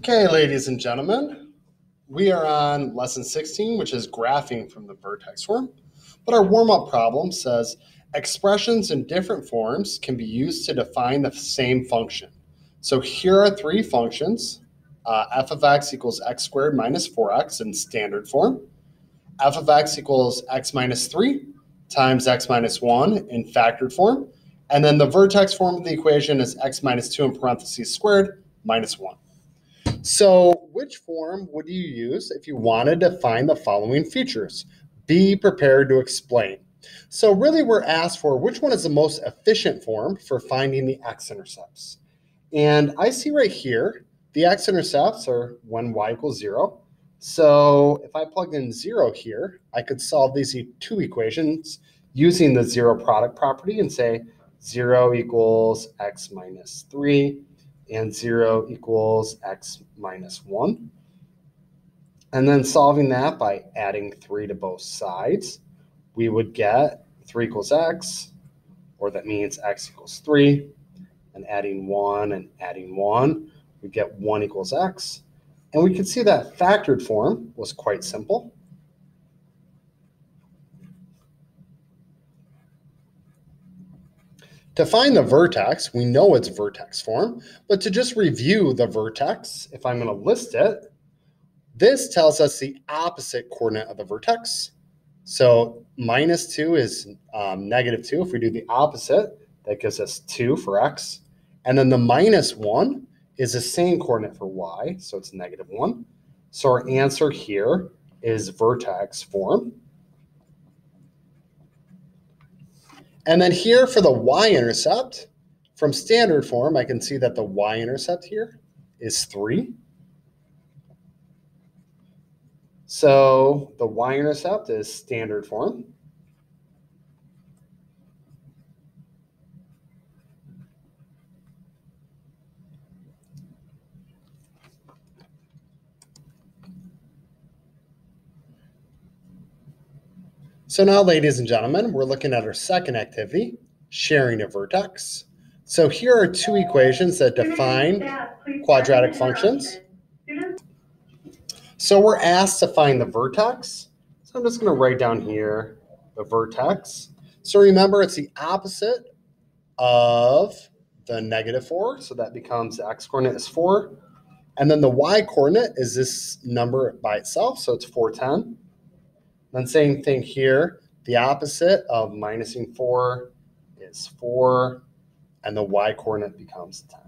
Okay, ladies and gentlemen, we are on lesson 16, which is graphing from the vertex form. But our warm-up problem says expressions in different forms can be used to define the same function. So here are three functions. F of x equals x squared minus 4x in standard form. F of x equals x minus 3 times x minus 1 in factored form. And then the vertex form of the equation is x minus 2 in parentheses squared minus 1. So which form would you use if you wanted to find the following features? Be prepared to explain. So really we're asked for which one is the most efficient form for finding the x-intercepts. And I see right here, the x-intercepts are when y equals 0. So if I plugged in 0 here, I could solve these two equations using the zero product property and say 0 equals x minus 3. And 0 equals x minus 1. And then solving that by adding 3 to both sides, we would get 3 equals x, or that means x equals 3. And adding 1, we get 1 equals x. And we can see that factored form was quite simple. To find the vertex, we know it's vertex form, but to just review the vertex, if I'm going to list it, this tells us the opposite coordinate of the vertex. So minus 2 is negative 2. If we do the opposite, that gives us 2 for x. And then the minus 1 is the same coordinate for y, so it's negative 1. So our answer here is vertex form. And then here for the y-intercept, from standard form, I can see that the y-intercept here is 3. So the y-intercept is standard form. So now, ladies and gentlemen, we're looking at our second activity, sharing a vertex. So here are two equations that define quadratic functions. So we're asked to find the vertex. So I'm just going to write down here the vertex. So remember, it's the opposite of the negative 4. So that becomes the x-coordinate is 4. And then the y-coordinate is this number by itself. So it's 410. Then same thing here. The opposite of minusing 4 is 4. And the y-coordinate becomes 10.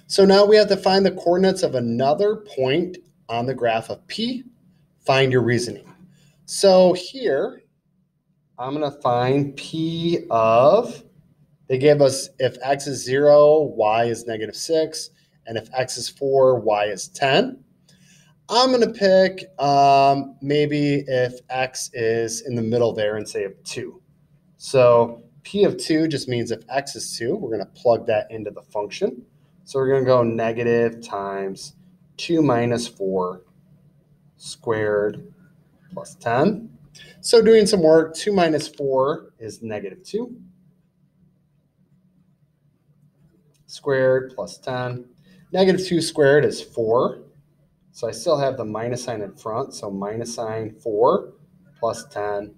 So now we have to find the coordinates of another point on the graph of P. Find your reasoning. So here, I'm going to find P of, they gave us if x is 0, y is negative 6, and if x is 4, y is 10. I'm going to pick maybe if x is in the middle there and say of 2. So P of 2 just means if x is 2, we're going to plug that into the function. So we're going to go negative times 2 minus 4 squared plus 10. So doing some work, 2 minus 4 is negative 2 squared plus 10. Negative 2 squared is 4. So I still have the minus sign in front. So minus sign 4 plus 10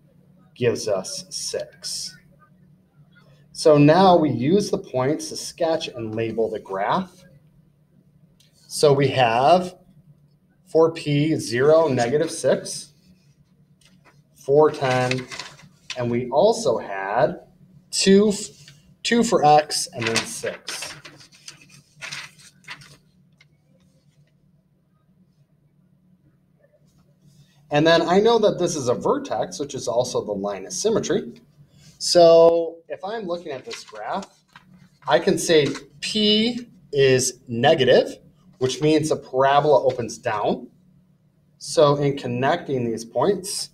gives us 6. So now we use the points to sketch and label the graph. So we have for P 0, negative 6, 410, and we also had 2 for x and then 6. And then I know that this is a vertex, which is also the line of symmetry. So if I'm looking at this graph, I can say P is negative, which means the parabola opens down. So in connecting these points,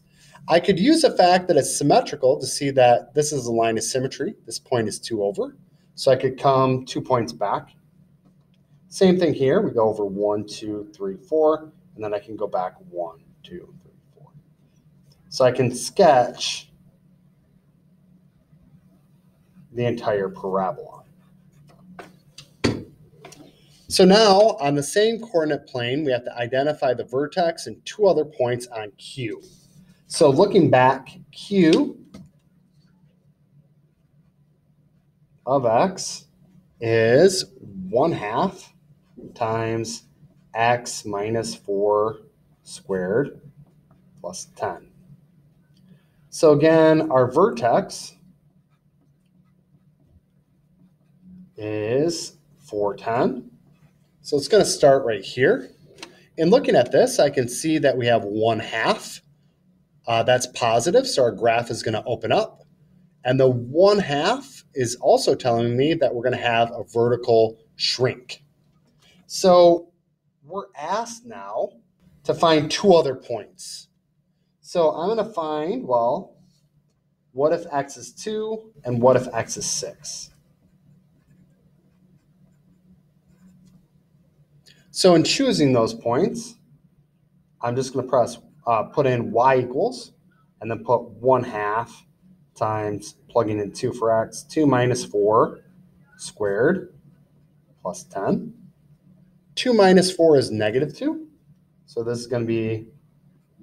I could use the fact that it's symmetrical to see that this is a line of symmetry. This point is 2 over. So I could come 2 points back. Same thing here. We go over 1, 2, 3, 4, and then I can go back 1, 2, 3, 4. So I can sketch the entire parabola. So now on the same coordinate plane, we have to identify the vertex and two other points on Q. So looking back, Q of x is 1/2 times x minus 4 squared plus 10. So again, our vertex is 410. So it's going to start right here. And looking at this, I can see that we have 1/2. That's positive, so our graph is going to open up. And the 1/2 is also telling me that we're going to have a vertical shrink. So we're asked now to find two other points. So I'm going to find, well, what if x is 2 and what if x is 6? So in choosing those points, I'm just going to put in y equals, and then put 1/2 times plugging in 2 for x, 2 minus 4 squared plus 10. 2 minus 4 is -2. So this is going to be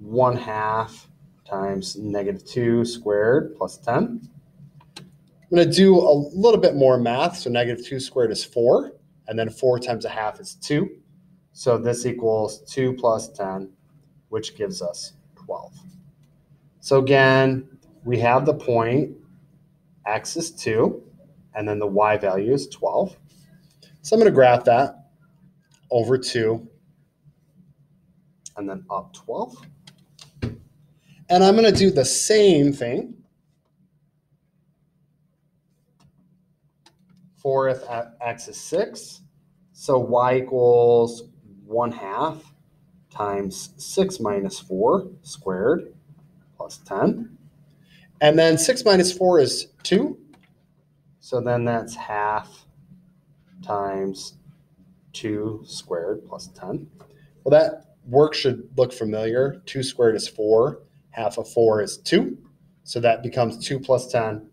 1/2 times -2 squared plus 10. I'm going to do a little bit more math. So -2 squared is 4, and then 4 times 1/2 is 2. So this equals 2 plus 10, which gives us 12. So again, we have the point x is 2, and then the y value is 12. So I'm going to graph that over 2, and then up 12. And I'm going to do the same thing for if x is 6. So y equals 1/2 times 6 minus 4 squared plus 10. And then 6 minus 4 is 2. So then that's 1/2 times 2 squared plus 10. Well, that work should look familiar. 2 squared is 4. 1/2 of 4 is 2. So that becomes 2 plus 10,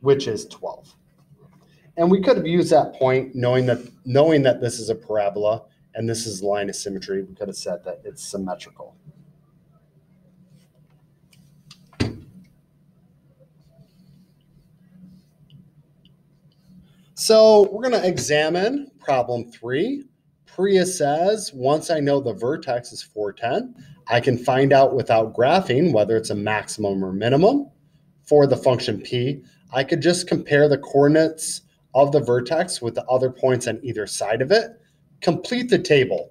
which is 12. And we could have used that point knowing that this is a parabola and this is line of symmetry. We could have said that it's symmetrical. So we're going to examine problem 3. Priya says, once I know the vertex is 410, I can find out without graphing whether it's a maximum or minimum. For the function p, I could just compare the coordinates of the vertex with the other points on either side of it. Complete the table.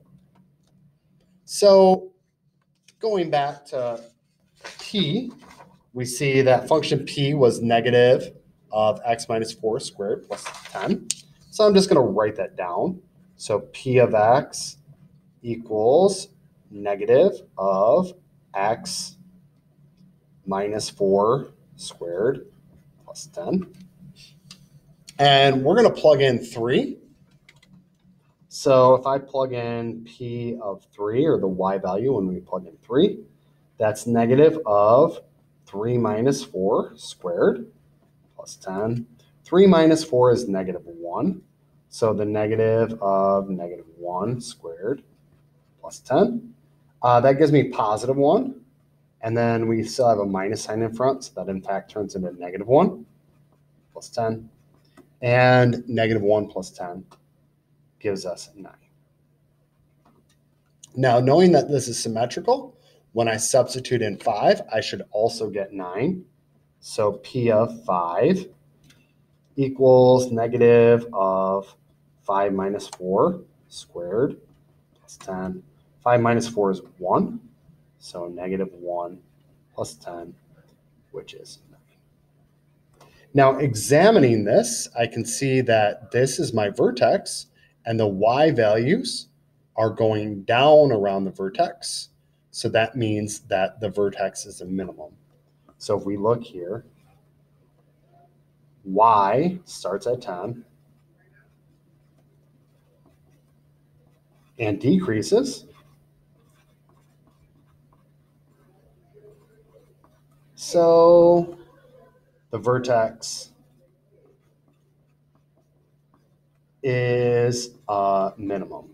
So going back to p, we see that function p was negative of x minus 4 squared plus 10. So I'm just going to write that down. So p of x equals negative of x minus 4 squared plus 10. And we're going to plug in 3. So if I plug in p of 3, or the y value when we plug in 3, that's negative of 3 minus 4 squared plus 10. 3 minus 4 is -1. So the negative of -1 squared plus 10. That gives me +1. And then we still have a minus sign in front. So that in fact turns into -1 plus 10. And -1 plus 10 gives us 9. Now, knowing that this is symmetrical, when I substitute in 5, I should also get 9. So p of 5 equals negative of 5 minus 4 squared plus 10. 5 minus 4 is 1. So -1 plus 10, which is 9. Now, examining this, I can see that this is my vertex, and the y values are going down around the vertex. So that means that the vertex is a minimum. So if we look here, y starts at 10 and decreases. So the vertex is a minimum?